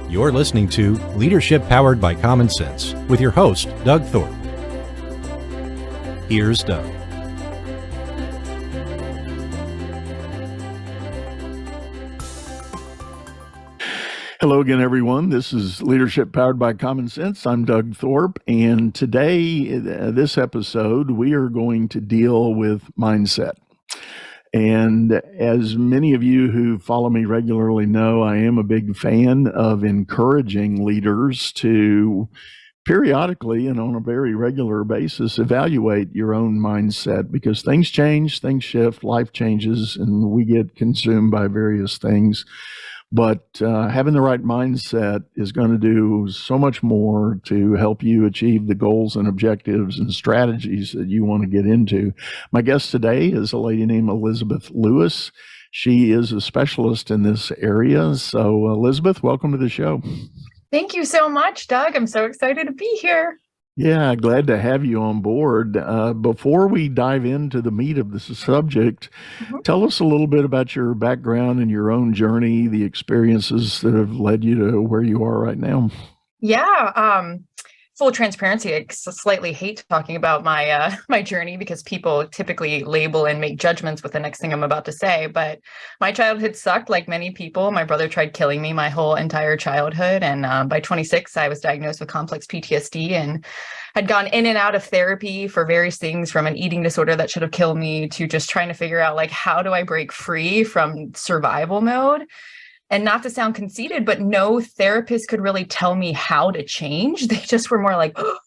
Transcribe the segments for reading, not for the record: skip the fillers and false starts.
You're listening to Leadership Powered by Common Sense with your host, Doug Thorpe. Here's Doug. Hello again, everyone. This is Leadership Powered by Common Sense. I'm Doug Thorpe, and today, this episode, we are going to deal with mindset. And as many of you who follow me regularly know, I am a big fan of encouraging leaders to periodically and on a very regular basis evaluate your own mindset, because things change, things shift, life changes, and we get consumed by various things. But having the right mindset is going to do so much more to help you achieve the goals and objectives and strategies that you want to get into. My guest today is a lady named Elizabeth Lewis. She is a specialist in this area. So, Elizabeth, welcome to the show. Thank you so much, Doug. I'm so excited to be here. Yeah, glad to have you on board. Before we dive into the meat of the subject, tell us a little bit about your background and your own journey, the experiences that have led you to where you are right now. Yeah, full transparency, I slightly hate talking about my journey because people typically label and make judgments with the next thing I'm about to say. But my childhood sucked like many people. My brother tried killing me my whole entire childhood. And by 26, I was diagnosed with complex PTSD and had gone in and out of therapy for various things, from an eating disorder that should have killed me to just trying to figure out, like, how do I break free from survival mode? And not to sound conceited, but no therapist could really tell me how to change. They just were more like, oh,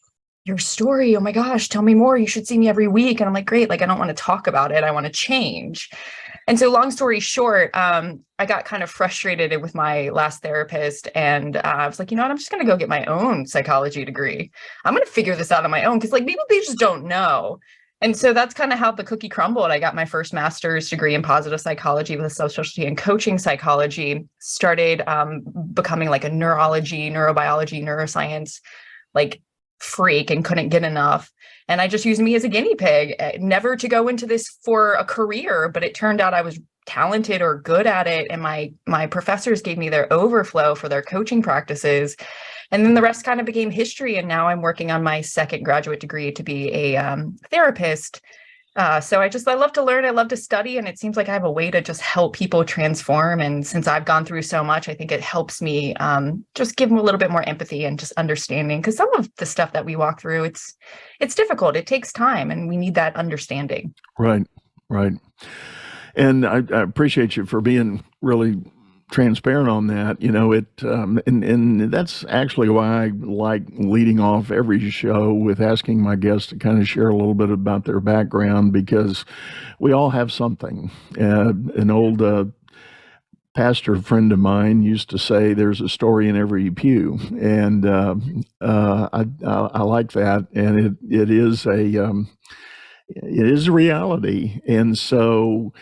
your story, oh my gosh, tell me more. You should see me every week. And I'm like, great, like, I don't want to talk about it. I want to change. And so long story short, I got kind of frustrated with my last therapist. And I was like, you know what, I'm just going to go get my own psychology degree. I'm going to figure this out on my own, because like people, they just don't know. And so that's kind of how the cookie crumbled. I got my first master's degree in positive psychology with a subspecialty in coaching psychology, started becoming like a neurology, neurobiology, neuroscience, like freak, and couldn't get enough. And I just used me as a guinea pig, never to go into this for a career, but it turned out I was talented or good at it. And my professors gave me their overflow for their coaching practices. And then the rest kind of became history. And now I'm working on my second graduate degree to be a therapist. So I love to learn. I love to study. And it seems like I have a way to just help people transform. And since I've gone through so much, I think it helps me just give them a little bit more empathy and just understanding. Because some of the stuff that we walk through, it's difficult. It takes time, and we need that understanding. Right. And I appreciate you for being really transparent on that. You know, and that's actually why I like leading off every show with asking my guests to kind of share a little bit about their background, because we all have something. An old pastor friend of mine used to say, "There's a story in every pew," and I like that, and it is a reality, and so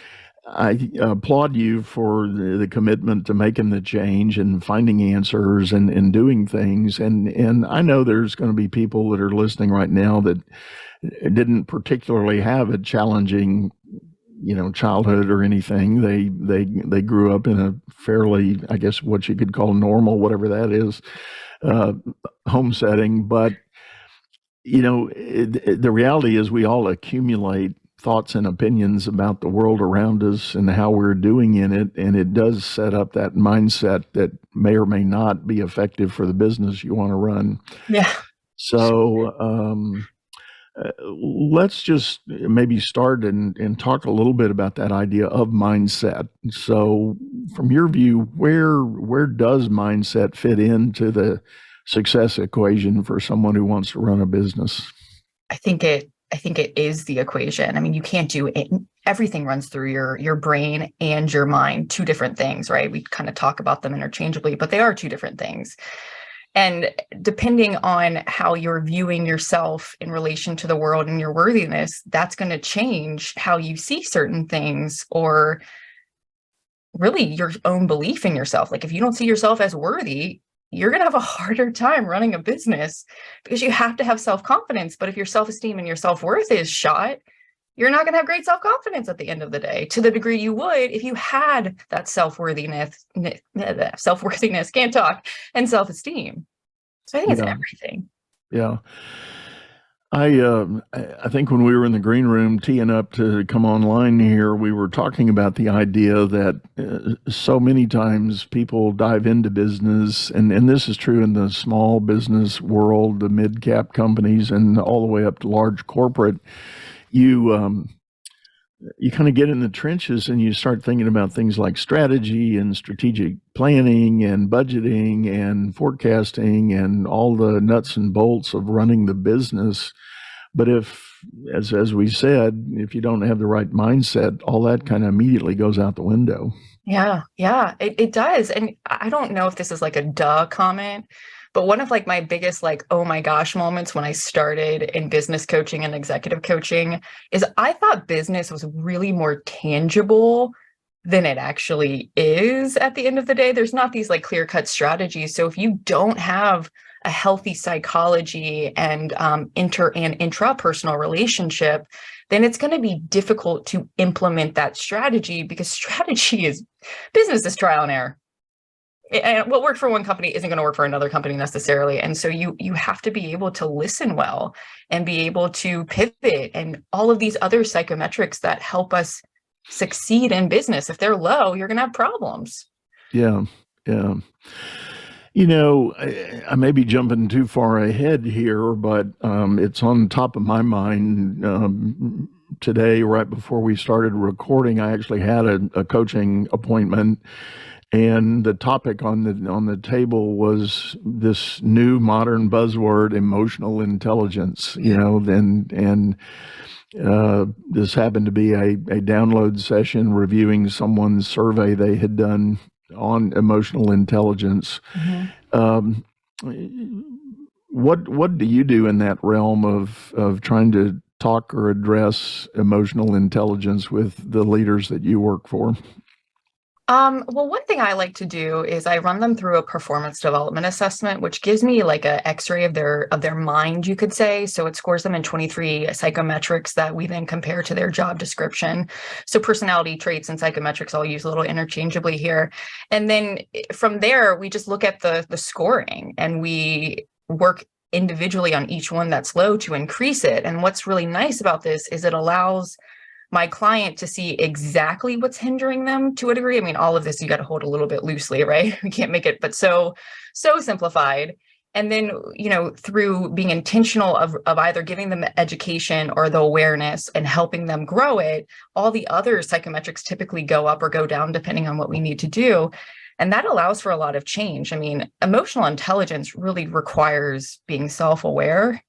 I applaud you for the commitment to making the change and finding answers and doing things. And I know there's going to be people that are listening right now that didn't particularly have a challenging, childhood or anything. They grew up in a fairly, I guess, what you could call normal, whatever that is, home setting. But, the reality is we all accumulate thoughts and opinions about the world around us and how we're doing in it. And it does set up that mindset that may or may not be effective for the business you want to run. Yeah. So let's just maybe start and talk a little bit about that idea of mindset. So from your view, where does mindset fit into the success equation for someone who wants to run a business? I think it is the equation. I mean, you can't do it. Everything runs through your brain and your mind, two different things, right? We kind of talk about them interchangeably, but they are two different things. And depending on how you're viewing yourself in relation to the world and your worthiness, that's going to change how you see certain things, or really your own belief in yourself. Like if you don't see yourself as worthy, you're going to have a harder time running a business, because you have to have self-confidence. But if your self-esteem and your self-worth is shot, you're not going to have great self-confidence at the end of the day to the degree you would if you had that self-worthiness, can't talk, and self-esteem. So I think it's everything. Yeah. I think when we were in the green room teeing up to come online here, we were talking about the idea that so many times people dive into business, and this is true in the small business world, the mid-cap companies, and all the way up to large corporate. You kind of get in the trenches and you start thinking about things like strategy and strategic planning and budgeting and forecasting and all the nuts and bolts of running the business. But as we said, if you don't have the right mindset, all that kind of immediately goes out the window. Yeah, it does. And I don't know if this is like a duh comment, but one of like my biggest like, oh my gosh moments when I started in business coaching and executive coaching is I thought business was really more tangible than it actually is at the end of the day. There's not these like clear-cut strategies. So if you don't have a healthy psychology and inter and intrapersonal relationship, then it's going to be difficult to implement that strategy because business is trial and error. And what worked for one company isn't going to work for another company necessarily. And so you have to be able to listen well and be able to pivot and all of these other psychometrics that help us succeed in business. If they're low, you're going to have problems. Yeah. You know, I may be jumping too far ahead here, but it's on top of my mind today, right before we started recording. I actually had a coaching appointment, and the topic on the table was this new modern buzzword, emotional intelligence. You know, and this happened to be a download session reviewing someone's survey they had done on emotional intelligence. What do you do in that realm of trying to talk or address emotional intelligence with the leaders that you work for? Well, one thing I like to do is I run them through a performance development assessment, which gives me like a X-ray of their mind, you could say. So it scores them in 23 psychometrics that we then compare to their job description. So personality traits and psychometrics I'll use a little interchangeably here. And then from there, we just look at the scoring and we work individually on each one that's low to increase it. And what's really nice about this is it allows my client to see exactly what's hindering them to a degree. I mean, all of this you got to hold a little bit loosely, right? We can't make it, but so simplified. And then, you know, through being intentional of either giving them the education or the awareness and helping them grow it, all the other psychometrics typically go up or go down depending on what we need to do. And that allows for a lot of change. I mean, emotional intelligence really requires being self-aware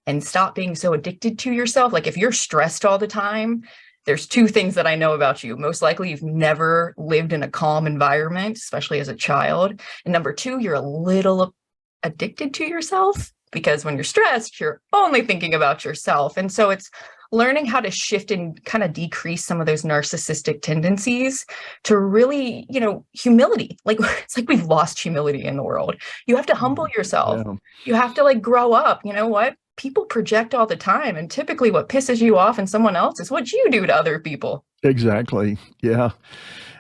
and stop being so addicted to yourself. Like if you're stressed all the time, there's two things that I know about you. Most likely you've never lived in a calm environment, especially as a child. And number two, you're a little addicted to yourself because when you're stressed, you're only thinking about yourself. And so it's learning how to shift and kind of decrease some of those narcissistic tendencies to really, you know, humility. Like it's like we've lost humility in the world. You have to humble yourself. Yeah. You have to like grow up. You know what? People project all the time, and typically what pisses you off in someone else is what you do to other people. Exactly. Yeah.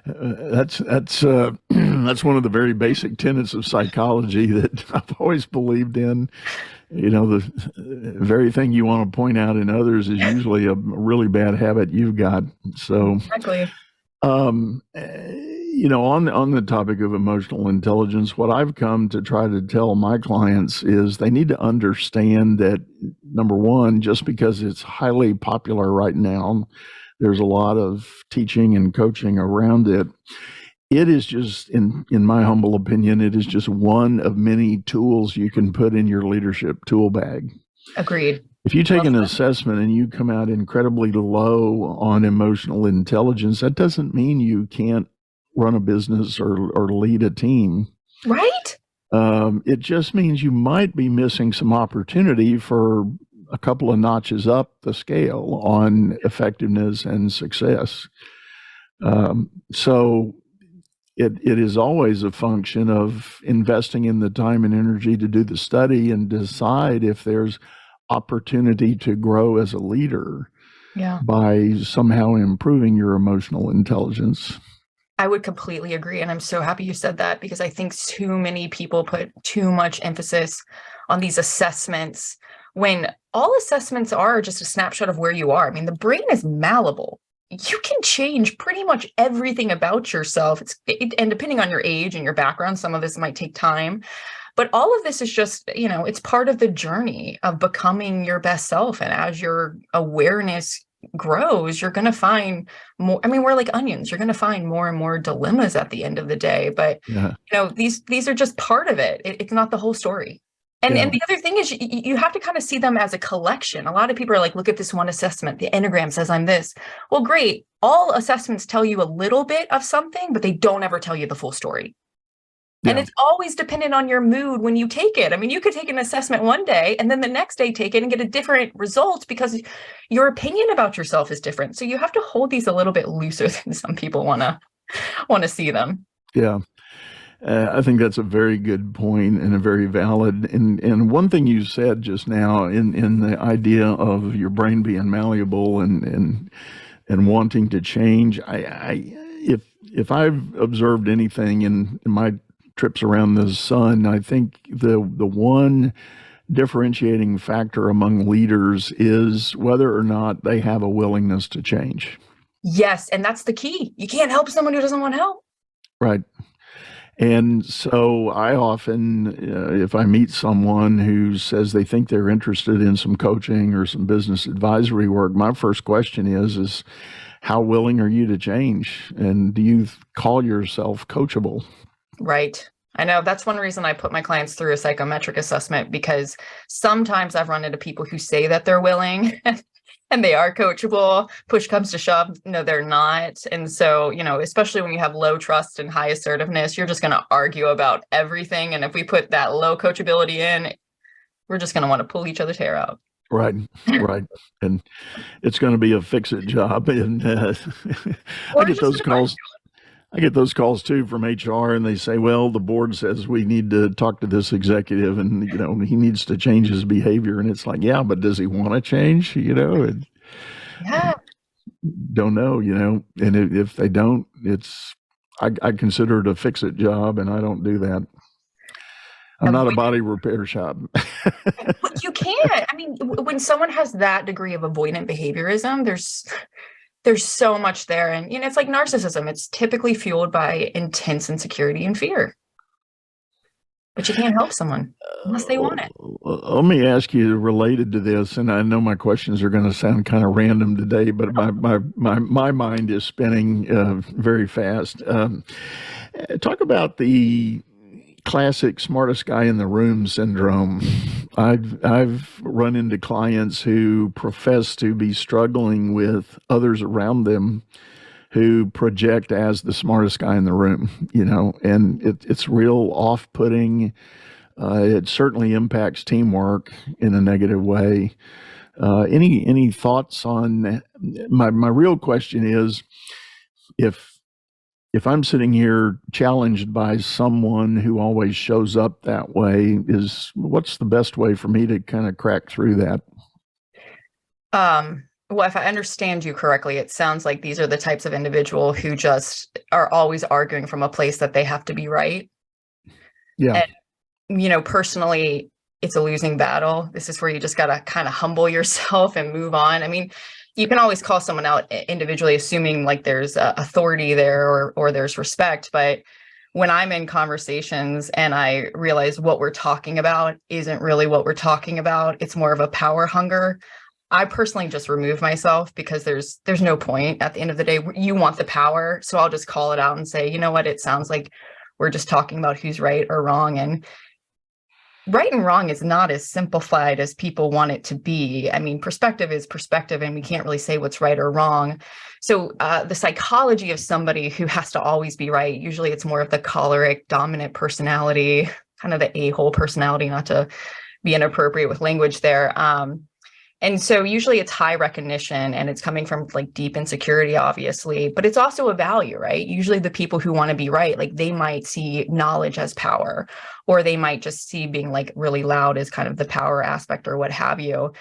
That's one of the very basic tenets of psychology that I've always believed in. You know, the very thing you want to point out in others is usually a really bad habit you've got. So exactly. You know, on the topic of emotional intelligence, what I've come to try to tell my clients is they need to understand that, number one, just because it's highly popular right now, there's a lot of teaching and coaching around it. It is just, in my humble opinion, it is just one of many tools you can put in your leadership tool bag. Agreed. If you take an assessment and you come out incredibly low on emotional intelligence, that doesn't mean you can't run a business or lead a team. Right. It just means you might be missing some opportunity for a couple of notches up the scale on effectiveness and success. So it is always a function of investing in the time and energy to do the study and decide if there's opportunity to grow as a leader. Yeah. by somehow improving your emotional intelligence. I would completely agree. And I'm so happy you said that, because I think too many people put too much emphasis on these assessments when all assessments are just a snapshot of where you are. I mean, the brain is malleable. You can change pretty much everything about yourself. And depending on your age and your background, some of this might take time. But all of this is just, it's part of the journey of becoming your best self. And as your awareness grows, you're going to find more. I mean, we're like onions. You're going to find more and more dilemmas at the end of the day. But, Yeah. these are just part of it. It's not the whole story. And Yeah. and the other thing is you have to kind of see them as a collection. A lot of people are like, look at this one assessment. The Enneagram says I'm this. Well, great. All assessments tell you a little bit of something, but they don't ever tell you the full story. And Yeah. it's always dependent on your mood when you take it. I mean, you could take an assessment one day and then the next day take it and get a different result because your opinion about yourself is different. So you have to hold these a little bit looser than some people want to see them. Yeah. I think that's a very good point and a very valid. And one thing you said just now in the idea of your brain being malleable and wanting to change, if I've observed anything in my trips around the sun, I think the one differentiating factor among leaders is whether or not they have a willingness to change. Yes, and that's the key. You can't help someone who doesn't want help. Right. And so I often, if I meet someone who says they think they're interested in some coaching or some business advisory work, my first question is how willing are you to change? And do you call yourself coachable? Right. I know that's one reason I put my clients through a psychometric assessment, because sometimes I've run into people who say that they're willing and they are coachable. Push comes to shove, no, they're not. And so, especially when you have low trust and high assertiveness, you're just going to argue about everything. And if we put that low coachability in, we're just going to want to pull each other's hair out. Right, right. And it's going to be a fix-it job. And I get those calls. I get those calls too from HR, and they say, well, the board says we need to talk to this executive and, he needs to change his behavior. And it's like, yeah, but does he want to change? And Yeah. Don't know, and if they don't, I consider it a fix-it job, and I don't do that. I'm not a body repair shop. But you can't. I mean, when someone has that degree of avoidant behaviorism, there's so much there. And, it's like narcissism. It's typically fueled by intense insecurity and fear. But you can't help someone unless they want it. Let me ask you, related to this, and I know my questions are going to sound kind of random today, but my mind is spinning very fast. Talk about the classic smartest guy in the room syndrome. I've run into clients who profess to be struggling with others around them who project as the smartest guy in the room, and it's real off-putting. It certainly impacts teamwork in a negative way. Any thoughts on my real question is, if I'm sitting here challenged by someone who always shows up that way, what's the best way for me to kind of crack through that? Well, if I understand you correctly, it sounds like these are the types of individual who just are always arguing from a place that they have to be right. Yeah. And, personally, it's a losing battle. This is where you just got to kind of humble yourself and move on. I mean, you can always call someone out individually, assuming like there's authority there or there's respect. But when I'm in conversations and I realize what we're talking about isn't really what we're talking about, it's more of a power hunger, I personally just remove myself, because there's no point. At the end of the day, you want the power. So I'll just call it out and say, you know what, it sounds like we're just talking about who's right or wrong. And right and wrong is not as simplified as people want it to be. I mean, perspective is perspective, and we can't really say what's right or wrong. So the psychology of somebody who has to always be right, usually it's more of the choleric, dominant personality, kind of the a-hole personality, not to be inappropriate with language there. And so usually it's high recognition, and it's coming from like deep insecurity, obviously, but it's also a value, right? Usually the people who want to be right, like they might see knowledge as power, or they might just see being like really loud as kind of the power aspect or what have you.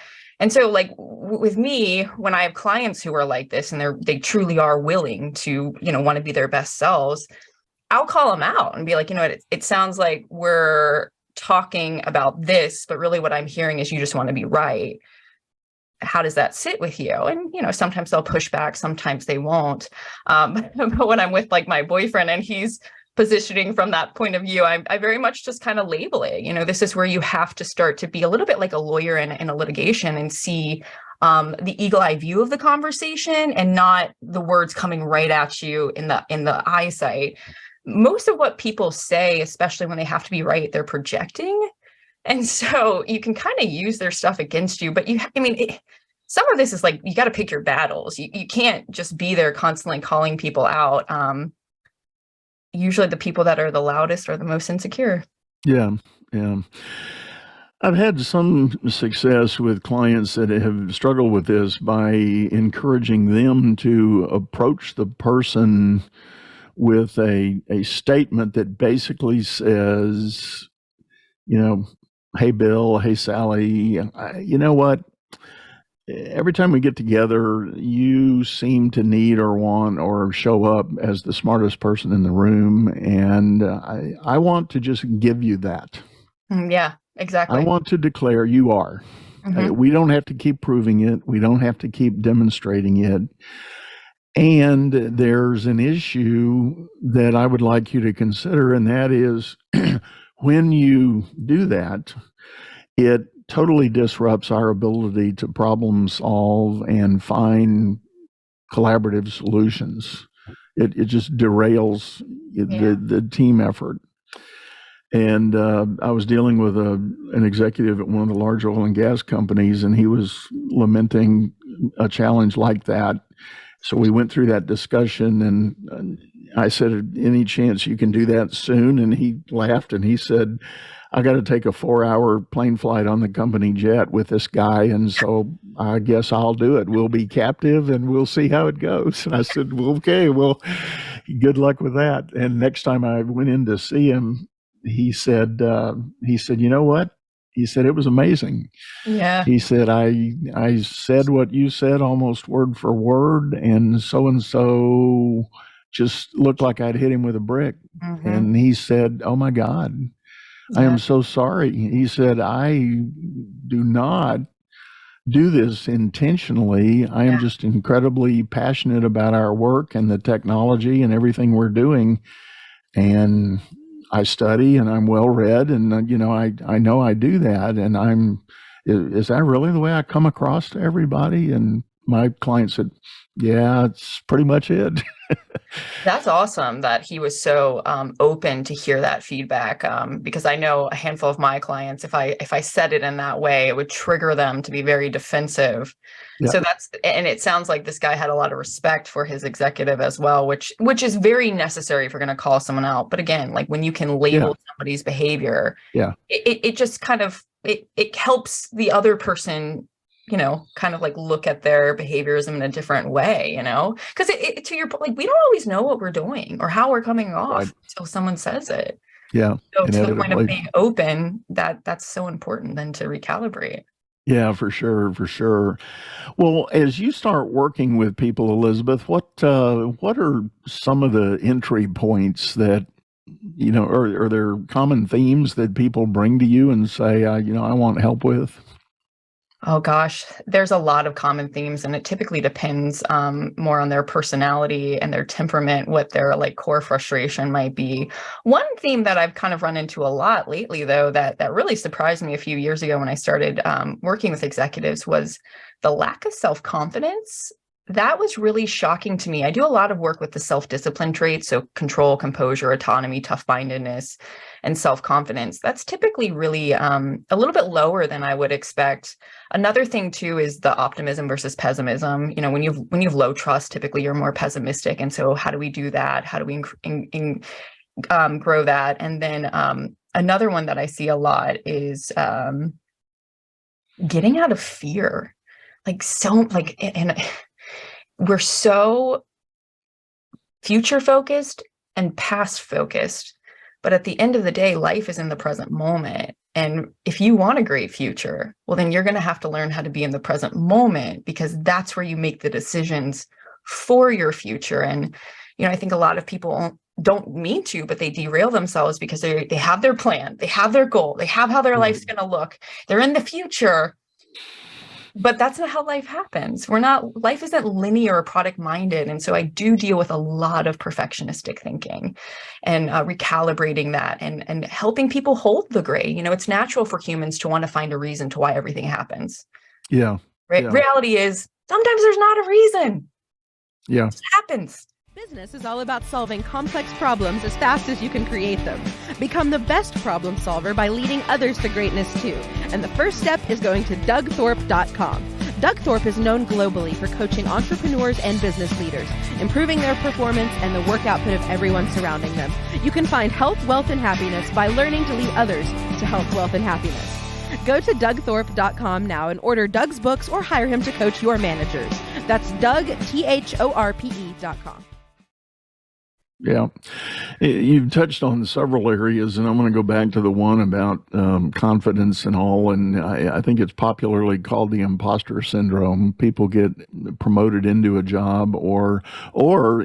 And so like with me, when I have clients who are like this and they truly are willing to, want to be their best selves, I'll call them out and be like, it sounds like we're talking about this, but really what I'm hearing is you just want to be right. How does that sit with you? And, sometimes they'll push back, sometimes they won't. But when I'm with like my boyfriend and he's positioning from that point of view, I very much just kind of label it. This is where you have to start to be a little bit like a lawyer in a litigation and see the eagle eye view of the conversation and not the words coming right at you in the eyesight. Most of what people say, especially when they have to be right, they're projecting. And so you can kind of use their stuff against you, but some of this is like, you got to pick your battles. You can't just be there constantly calling people out. Usually the people that are the loudest are the most insecure. Yeah. I've had some success with clients that have struggled with this by encouraging them to approach the person with a statement that basically says, hey, Bill, hey, Sally, you know what? Every time we get together, you seem to need or want or show up as the smartest person in the room. And I want to just give you that. Yeah, exactly. I want to declare you are. Mm-hmm. We don't have to keep proving it. We don't have to keep demonstrating it. And there's an issue that I would like you to consider, and that is when you do that, it totally disrupts our ability to problem solve and find collaborative solutions. It just derails the team effort. And I was dealing with an executive at one of the large oil and gas companies, and he was lamenting a challenge like that. So we went through that discussion, and I said, any chance you can do that soon? And he laughed and he said, I got to take a 4-hour plane flight on the company jet with this guy. And so I guess I'll do it. We'll be captive and we'll see how it goes. And I said, well, okay, well, good luck with that. And next time I went in to see him, he said, you know what? He said, it was amazing. Yeah. He said, I said what you said almost word for word, and so just looked like I'd hit him with a brick. Mm-hmm. And he said, oh my God, I am so sorry. He said, I do not do this intentionally. I am just incredibly passionate about our work and the technology and everything we're doing. And I study and I'm well read, and I know I do that. And is that really the way I come across to everybody? And my client said, yeah, it's pretty much it. That's awesome that he was so open to hear that feedback, because I know a handful of my clients, if I said it in that way, it would trigger them to be very defensive. Yeah. So and it sounds like this guy had a lot of respect for his executive as well, which is very necessary if you're going to call someone out. But again, like when you can label somebody's behavior, it just kind of, it helps the other person, kind of like look at their behaviors in a different way, because to your point, like we don't always know what we're doing or how we're coming off until someone says it. Yeah. So to the point of being open, that's so important then to recalibrate. Yeah, for sure. Well, as you start working with people, Elizabeth, what are some of the entry points that, are there common themes that people bring to you and say, I want help with? Oh gosh, there's a lot of common themes, and it typically depends more on their personality and their temperament, what their like core frustration might be. One theme that I've kind of run into a lot lately, though, that really surprised me a few years ago when I started working with executives was the lack of self-confidence. That was really shocking to me. I do a lot of work with the self-discipline traits, so control, composure, autonomy, tough-mindedness, and self-confidence. That's typically really a little bit lower than I would expect. Another thing too is the optimism versus pessimism. When you've low trust, typically you're more pessimistic. And so how do we do that? How do we grow that? And then another one that I see a lot is getting out of fear. We're so future focused and past focused But at the end of the day, life is in the present moment. And if you want a great future, well, then you're going to have to learn how to be in the present moment, because that's where you make the decisions for your future. And, I think a lot of people don't mean to, but they derail themselves because they have their plan, they have their goal, they have how their life's going to look. They're in the future, but that's not how life happens. Life isn't linear or product minded. And so I do deal with a lot of perfectionistic thinking and recalibrating that and helping people hold the gray. It's natural for humans to want to find a reason to why everything happens. Yeah. Reality is sometimes there's not a reason. Yeah. It just happens. Business is all about solving complex problems as fast as you can create them. Become the best problem solver by leading others to greatness too. And the first step is going to DougThorpe.com. Doug Thorpe is known globally for coaching entrepreneurs and business leaders, improving their performance and the work output of everyone surrounding them. You can find health, wealth, and happiness by learning to lead others to health, wealth, and happiness. Go to DougThorpe.com now and order Doug's books or hire him to coach your managers. That's Doug, THORPE.com. Yeah. You've touched on several areas, and I'm going to go back to the one about confidence and all. And I think it's popularly called the imposter syndrome. People get promoted into a job, or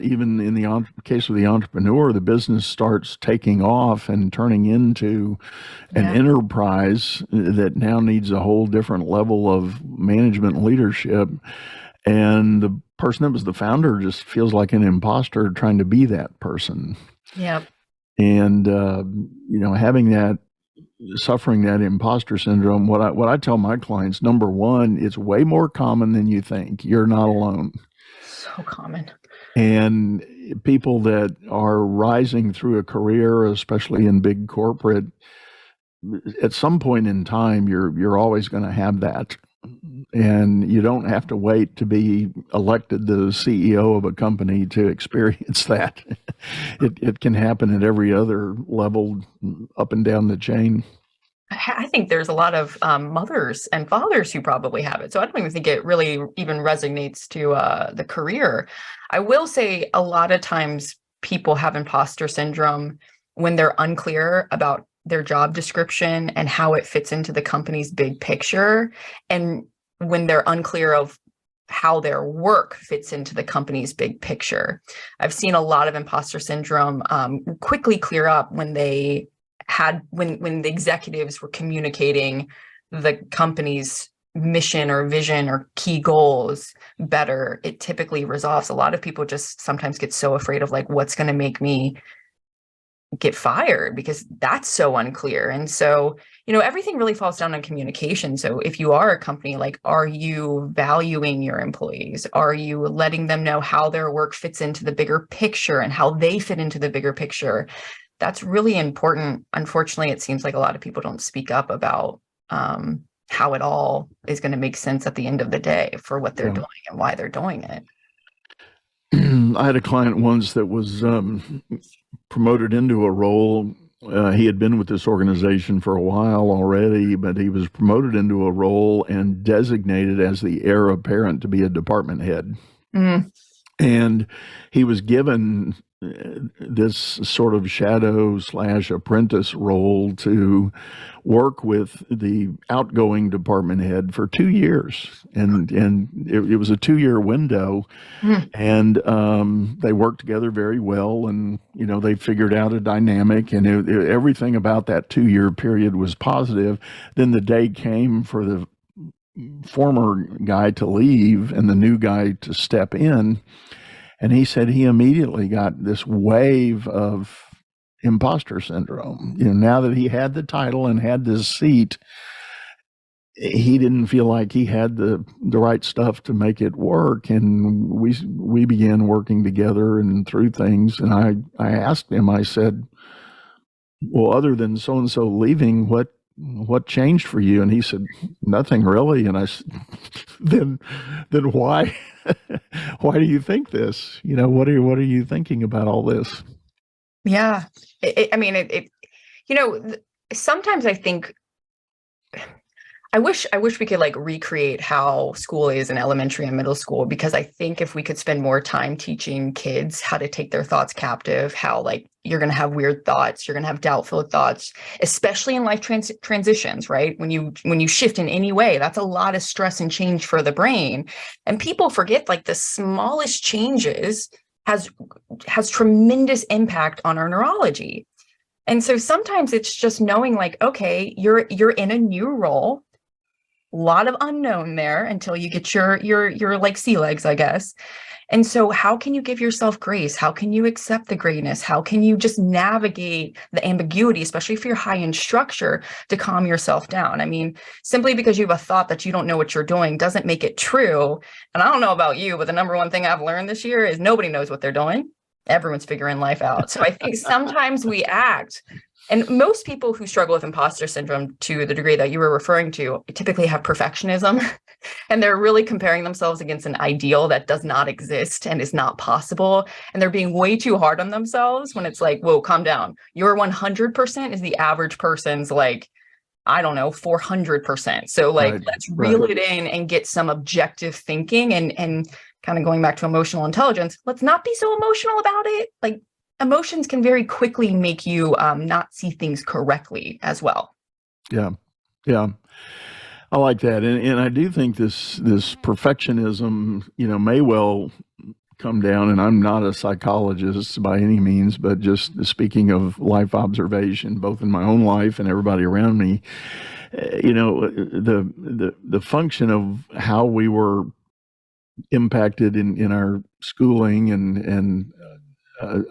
even in the case of the entrepreneur, the business starts taking off and turning into an enterprise that now needs a whole different level of management leadership. And the person that was the founder just feels like an imposter trying to be that person. Yep. And, suffering that imposter syndrome, what I tell my clients, number one, it's way more common than you think. You're not alone. So common. And people that are rising through a career, especially in big corporate, at some point in time, you're always going to have that. And you don't have to wait to be elected the CEO of a company to experience that. It can happen at every other level up and down the chain. I think there's a lot of mothers and fathers who probably have it. So I don't even think it really even resonates to the career. I will say a lot of times people have imposter syndrome when they're unclear about their job description and how it fits into the company's big picture, and when they're unclear of how their work fits into the company's big picture. I've seen a lot of imposter syndrome quickly clear up when the executives were communicating the company's mission or vision or key goals better. It typically resolves. A lot of people just sometimes get so afraid of what's going to make me get fired, because that's so unclear. And so, everything really falls down on communication. So if you are a company, are you valuing your employees? Are you letting them know how their work fits into the bigger picture and how they fit into the bigger picture? That's really important. Unfortunately, it seems like a lot of people don't speak up about how it all is going to make sense at the end of the day for what they're doing and why they're doing it. I had a client once that was promoted into a role. He had been with this organization for a while already, but he was promoted into a role and designated as the heir apparent to be a department head. Mm. And he was given this sort of shadow/apprentice role to work with the outgoing department head for 2 years. And it was a 2-year window. And they worked together very well. And, they figured out a dynamic, and everything about that 2-year period was positive. Then the day came for the former guy to leave and the new guy to step in. And he said he immediately got this wave of imposter syndrome. Now that he had the title and had this seat, he didn't feel like he had the right stuff to make it work. And we began working together and through things. And I asked him, I said, well, other than so-and-so leaving, what changed for you? And he said, nothing really. And I said, then why? Why do you think this? What are you thinking about all this? Yeah. Sometimes I think I wish we could like recreate how school is in elementary and middle school, because I think if we could spend more time teaching kids how to take their thoughts captive, how like you're going to have weird thoughts, you're going to have doubtful thoughts, especially in life transitions, right? When you shift in any way, that's a lot of stress and change for the brain. And people forget like the smallest changes has tremendous impact on our neurology. And so sometimes it's just knowing like, okay, you're in a new role. A lot of unknown there until you get your like sea legs, I guess. And so how can you give yourself grace? How can you accept the grayness? How can you just navigate the ambiguity, especially if you're high in structure, to calm yourself down? I mean, simply because you have a thought that you don't know what you're doing doesn't make it true. And I don't know about you, but the number one thing I've learned this year is nobody knows what they're doing. Everyone's figuring life out. So I think sometimes we act. And most people who struggle with imposter syndrome, to the degree that you were referring to, typically have perfectionism, and they're really comparing themselves against an ideal that does not exist and is not possible. And they're being way too hard on themselves when it's like, whoa, calm down. Your 100% is the average person's like, I don't know, 400%. So like, let's reel it in and get some objective thinking and kind of going back to emotional intelligence. Let's not be so emotional about it. Like, emotions can very quickly make you not see things correctly as well. Yeah. I like that. And I do think this perfectionism, may well come down, and I'm not a psychologist by any means, but just speaking of life observation, both in my own life and everybody around me, the function of how we were impacted in our schooling and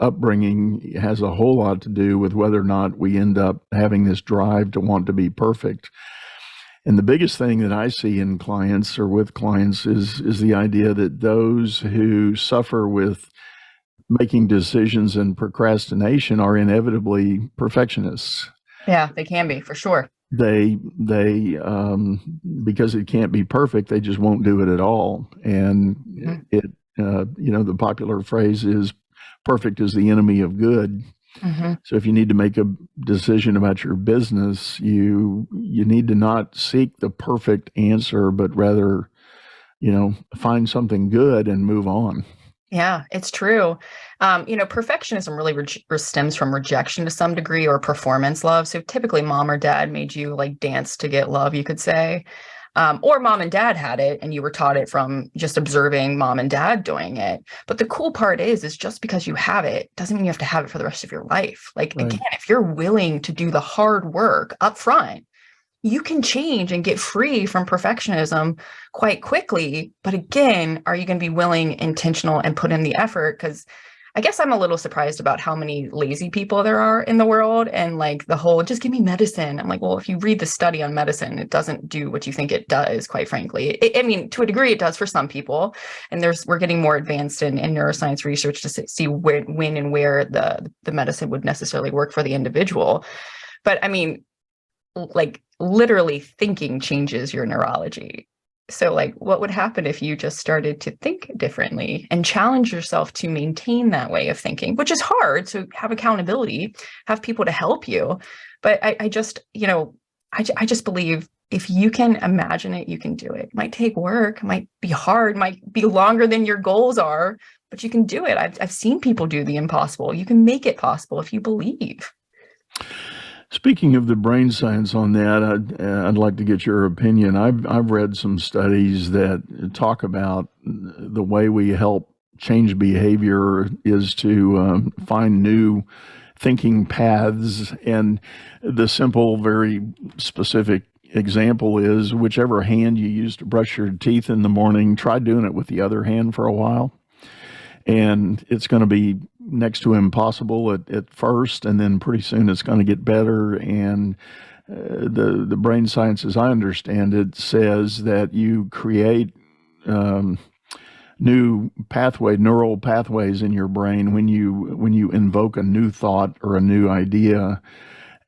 upbringing has a whole lot to do with whether or not we end up having this drive to want to be perfect. And the biggest thing that I see in clients or with clients is the idea that those who suffer with making decisions and procrastination are inevitably perfectionists. Yeah, they can be, for sure. They because it can't be perfect, they just won't do it at all. And the popular phrase is, perfect is the enemy of good. Mm-hmm. So if you need to make a decision about your business, you need to not seek the perfect answer, but rather, find something good and move on. Yeah, it's true. Perfectionism really stems from rejection to some degree, or performance love. So typically mom or dad made you like dance to get love, you could say. Or mom and dad had it and you were taught it from just observing mom and dad doing it. But the cool part is just because you have it doesn't mean you have to have it for the rest of your life. Like, right. Again, if you're willing to do the hard work up front, you can change and get free from perfectionism quite quickly. But again, are you going to be willing, intentional, and put in the effort? Because I guess I'm a little surprised about how many lazy people there are in the world, and like the whole, just give me medicine. I'm like, well, if you read the study on medicine, it doesn't do what you think it does, quite frankly. I mean, to a degree it does for some people. And we're getting more advanced in neuroscience research to see when and where the medicine would necessarily work for the individual. But I mean, like literally thinking changes your neurology. So like, what would happen if you just started to think differently and challenge yourself to maintain that way of thinking, which is hard. So have accountability, have people to help you. But I just believe if you can imagine it, you can do it. It might take work, might be hard, might be longer than your goals are, but you can do it. I've seen people do the impossible. You can make it possible if you believe. Speaking of the brain science on that, I'd like to get your opinion. I've read some studies that talk about the way we help change behavior is to find new thinking paths. And the simple, very specific example is whichever hand you use to brush your teeth in the morning, try doing it with the other hand for a while. And it's going to be next to impossible at first, and then pretty soon it's going to get better. And the brain science, as I understand it, says that you create new neural pathways in your brain when you invoke a new thought or a new idea.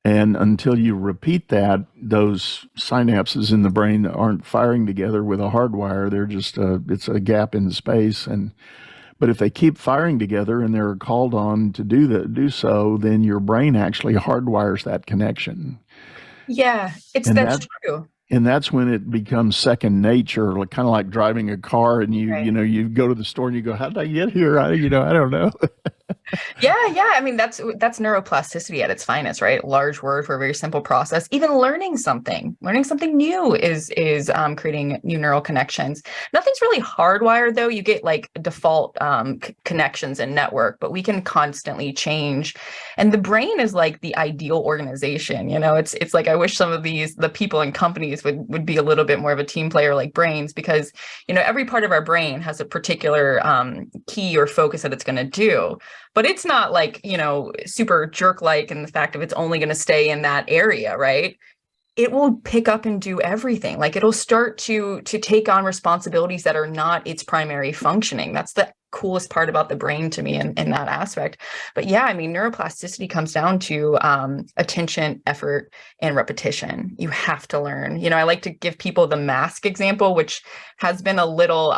And until you repeat that, those synapses in the brain aren't firing together with a hardwire. They're just it's a gap in space. But if they keep firing together and they're called on to do so, then your brain actually hardwires that connection. Yeah, that's true. And that's when it becomes second nature, like kind of like driving a car, and Right. you go to the store and you go, how did I get here? I don't know. Yeah, yeah. I mean, that's neuroplasticity at its finest, right? Large word for a very simple process. Even learning something new is creating new neural connections. Nothing's really hardwired though. You get like default connections and network, but we can constantly change. And the brain is like the ideal organization. It's like I wish some of the people in companies would be a little bit more of a team player like brains, because every part of our brain has a particular key or focus that it's going to do. But it's not like, super jerk-like in the fact of it's only going to stay in that area, right? It will pick up and do everything. Like it'll start to take on responsibilities that are not its primary functioning. That's the coolest part about the brain to me in that aspect. But yeah, I mean, neuroplasticity comes down to attention, effort, and repetition. You have to learn. I like to give people the mask example, which has been a little,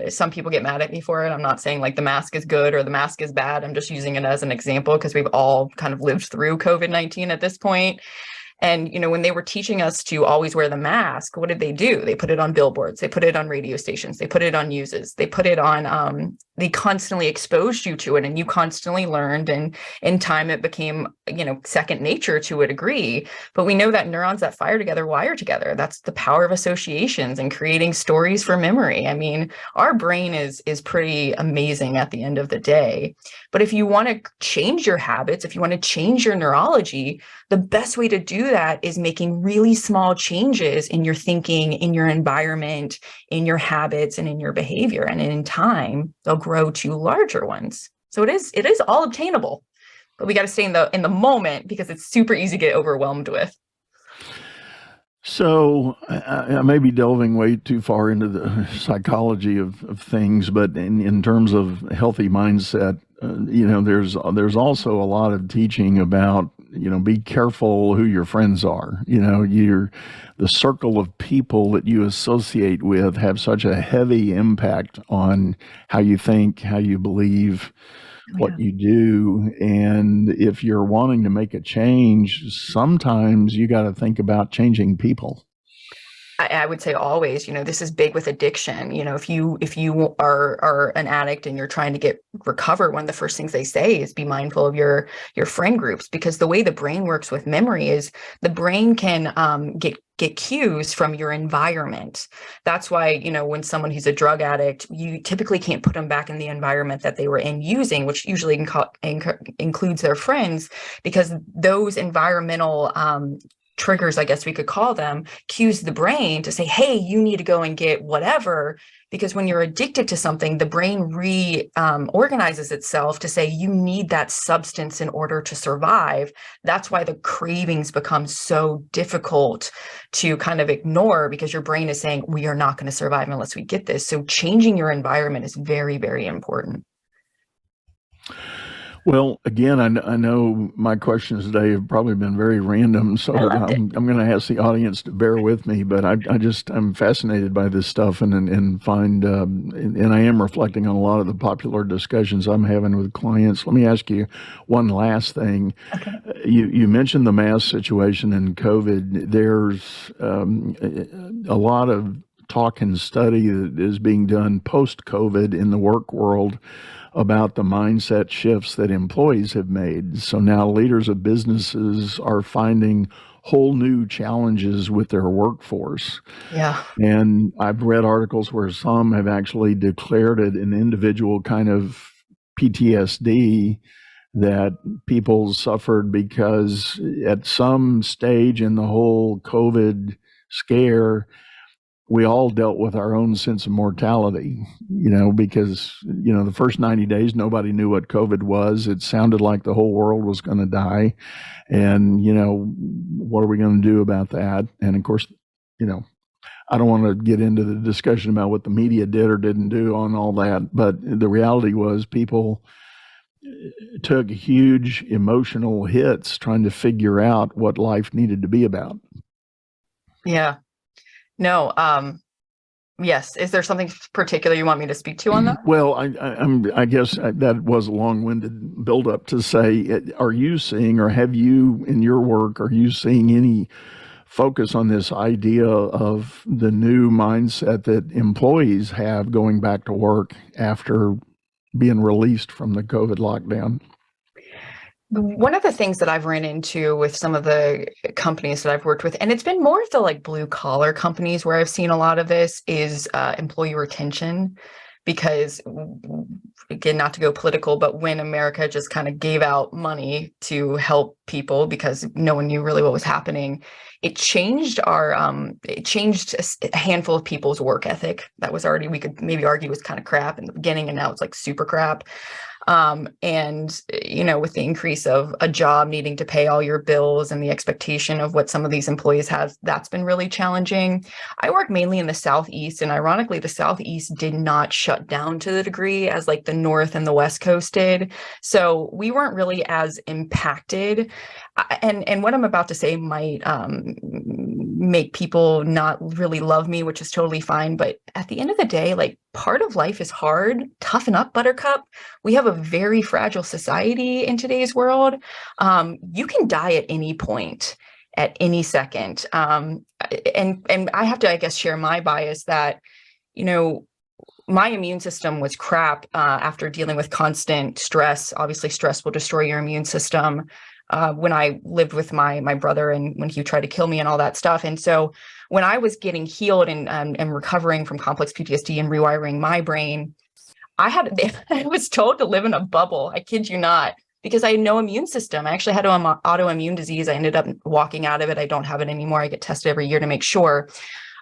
some people get mad at me for it. I'm not saying like the mask is good or the mask is bad. I'm just using it as an example because we've all kind of lived through COVID-19 at this point. And, when they were teaching us to always wear the mask, what did they do? They put it on billboards. They put it on radio stations. They put it on newses. They put it on, they constantly exposed you to it and you constantly learned. And in time, it became, second nature to a degree. But we know that neurons that fire together wire together. That's the power of associations and creating stories for memory. I mean, our brain is pretty amazing at the end of the day. But if you want to change your habits, if you want to change your neurology, the best way to do that is making really small changes in your thinking, in your environment, in your habits, and in your behavior. And in time, they'll grow to larger ones. So it is all obtainable, but we got to stay in the moment because it's super easy to get overwhelmed with. So I may be delving way too far into the psychology of things, but in terms of healthy mindset, there's also a lot of teaching about, be careful who your friends are. The circle of people that you associate with have such a heavy impact on how you think, how you believe, what you do. And if you're wanting to make a change, sometimes you got to think about changing people. I would say always, this is big with addiction. If you are an addict and you're trying to recover, one of the first things they say is be mindful of your friend groups, because the way the brain works with memory is the brain can get cues from your environment. That's why, when someone who's a drug addict, you typically can't put them back in the environment that they were in using, which usually includes their friends, because those environmental triggers, I guess we could call them, cues the brain to say, hey, you need to go and get whatever. Because when you're addicted to something, the brain reorganizes itself to say you need that substance in order to survive. That's why the cravings become so difficult to kind of ignore, because your brain is saying we are not going to survive unless we get this. So changing your environment is very, very important. Well, again, I know my questions today have probably been very random, so I'm going to ask the audience to bear with me. But I'm fascinated by this stuff, and find and I am reflecting on a lot of the popular discussions I'm having with clients. Let me ask you one last thing. Okay. You mentioned the mask situation in COVID. There's a lot of talk and study that is being done post-COVID in the work world about the mindset shifts that employees have made. So now leaders of businesses are finding whole new challenges with their workforce. Yeah. And I've read articles where some have actually declared it an individual kind of PTSD that people suffered because at some stage in the whole COVID scare, we all dealt with our own sense of mortality, because, the first 90 days, nobody knew what COVID was. It sounded like the whole world was going to die. And, what are we going to do about that? And of course, I don't want to get into the discussion about what the media did or didn't do on all that. But the reality was people took huge emotional hits trying to figure out what life needed to be about. Yeah. No. Yes. Is there something particular you want me to speak to on that? Well, I guess that was a long-winded build-up to say, are you seeing, or have you in your work, are you seeing any focus on this idea of the new mindset that employees have going back to work after being released from the COVID lockdown. One of the things that I've ran into with some of the companies that I've worked with, and it's been more of the like blue collar companies where I've seen a lot of this, is employee retention. Because, again, not to go political, but when America just kind of gave out money to help people because no one knew really what was happening, it changed a handful of people's work ethic that was already, we could maybe argue, was kind of crap in the beginning, and now it's like super crap. And, with the increase of a job needing to pay all your bills and the expectation of what some of these employees have, that's been really challenging. I work mainly in the Southeast, and ironically, the Southeast did not shut down to the degree as like the North and the West Coast did. So we weren't really as impacted. And what I'm about to say might make people not really love me, which is totally fine. But at the end of the day, like, part of life is hard. Toughen up, Buttercup. We have a very fragile society in today's world. You can die at any point, at any second. And I have to, I guess, share my bias that, my immune system was crap after dealing with constant stress. Obviously, stress will destroy your immune system. When I lived with my brother and when he tried to kill me and all that stuff. And so when I was getting healed and recovering from complex PTSD and rewiring my brain, I was told to live in a bubble. I kid you not, because I had no immune system. I actually had an autoimmune disease. I ended up walking out of it. I don't have it anymore. I get tested every year to make sure.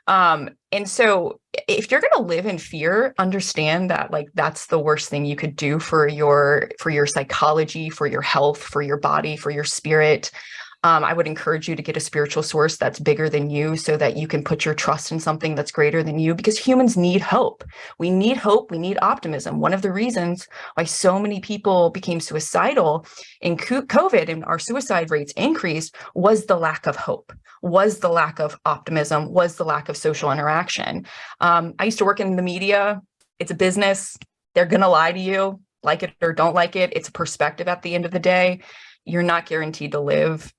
And so if you're going to live in fear, understand that like that's the worst thing you could do for your psychology, for your health, for your body, for your spirit. I would encourage you to get a spiritual source that's bigger than you so that you can put your trust in something that's greater than you, because humans need hope. We need hope. We need optimism. One of the reasons why so many people became suicidal in COVID and our suicide rates increased was the lack of hope, was the lack of optimism, was the lack of social interaction. I used to work in the media. It's a business. They're going to lie to you, like it or don't like it. It's a perspective at the end of the day. You're not guaranteed to live.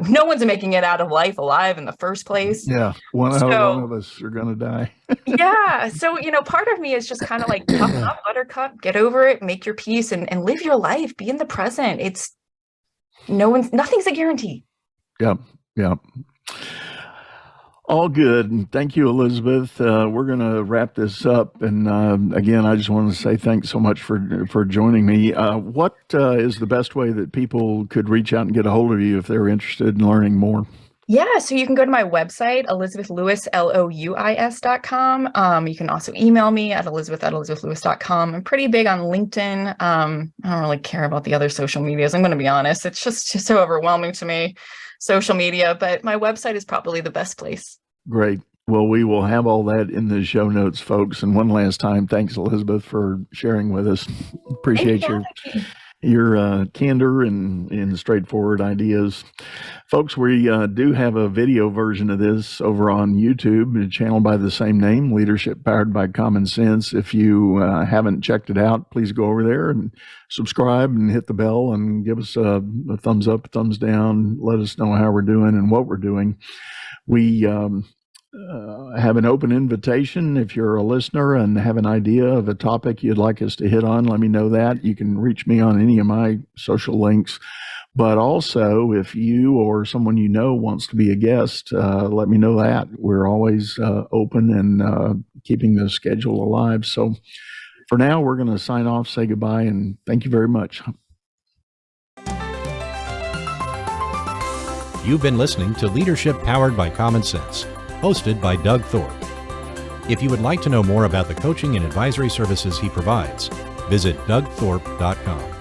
No one's making it out of life alive in the first place. Yeah, one of us are going to die. Yeah. So, part of me is just kind of like, toughen up, Buttercup, get over it, make your peace and live your life, be in the present. Nothing's a guarantee. Yeah. All good. And thank you, Elizabeth. We're going to wrap this up. And again, I just want to say thanks so much for joining me. What is the best way that people could reach out and get a hold of you if they're interested in learning more? Yeah, so you can go to my website, elizabethlewis.com. You can also email me at elizabeth@elizabethlewis.com. I'm pretty big on LinkedIn. I don't really care about the other social medias. I'm going to be honest. It's just so overwhelming to me, social media, but my website is probably the best place. Great. Well, we will have all that in the show notes, folks. And one last time, thanks, Elizabeth, for sharing with us. Appreciate your candor and straightforward ideas. Folks, we do have a video version of this over on YouTube, a channel by the same name, Leadership Powered by Common Sense. If you haven't checked it out, please go over there and subscribe and hit the bell and give us a thumbs up, thumbs down. Let us know how we're doing and what we're doing. We have an open invitation. If you're a listener and have an idea of a topic you'd like us to hit on, let me know that. You can reach me on any of my social links. But also, if you or someone you know wants to be a guest, let me know that. We're always open and keeping the schedule alive. So for now, we're going to sign off, say goodbye, and thank you very much. You've been listening to Leadership Powered by Common Sense, hosted by Doug Thorpe. If you would like to know more about the coaching and advisory services he provides, visit dougthorpe.com.